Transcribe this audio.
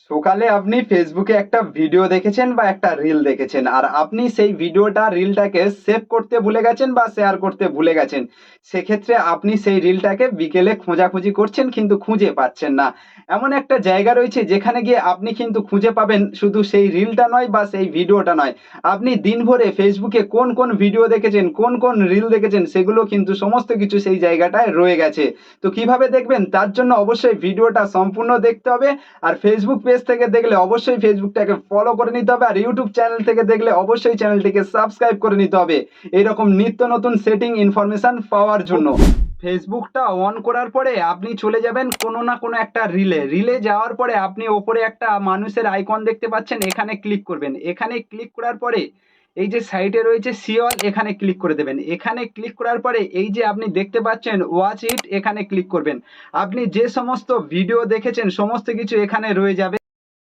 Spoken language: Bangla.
সকালে আপনি ফেসবুকে একটা ভিডিও দেখেছেন বা একটা রিল দেখেছেন, আর আপনি সেই ভিডিওটা রিলটাকে সেভ করতে ভুলে গেছেন বা শেয়ার করতে ভুলে গেছেন। সেক্ষেত্রে আপনি সেই রিলটাকে বিকেলে খোঁজাখুঁজি করছেন কিন্তু খুঁজে পাচ্ছেন না। এমন একটা জায়গা রয়েছে যেখানে গিয়ে আপনি কিন্তু খুঁজে পাবেন শুধু সেই রিলটা নয় বা সেই ভিডিওটা নয়, আপনি দিনভরে ফেসবুকে কোন কোন ভিডিও দেখেছেন, কোন কোন রিল দেখেছেন, সেগুলো কিন্তু সমস্ত কিছু সেই জায়গাটায় রয়ে গেছে। তো কিভাবে দেখবেন, তার জন্য অবশ্যই ভিডিওটা সম্পূর্ণ দেখতে হবে। আর ফেসবুক পেজ থেকে দেখলে অবশ্যই ফেসবুকটাকে ফলো করে নিতে হবে, আর ইউটিউব চ্যানেল থেকে দেখলে অবশ্যই চ্যানেলটিকে সাবস্ক্রাইব করে নিতে হবে এইরকম নিত্য নতুন সেটিং ইনফরমেশন পাওয়ার জন্য। ফেসবুকটা অন করার পরে আপনি চলে যাবেন কোনো না কোনো একটা রিলে। রিলে যাওয়ার পরে আপনি ওপরে একটা মানুষের আইকন দেখতে পাচ্ছেন, এখানে ক্লিক করবেন। এখানে ক্লিক করার পরে এই যে সাইডে রয়েছে সি অল, এখানে ক্লিক করে দেবেন। এখানে ক্লিক করার পরে এই যে আপনি দেখতে পাচ্ছেন ওয়াচ ইট, এখানে ক্লিক করবেন। আপনি যে সমস্ত ভিডিও দেখেছেন সমস্ত কিছু এখানে রয়ে যাবে।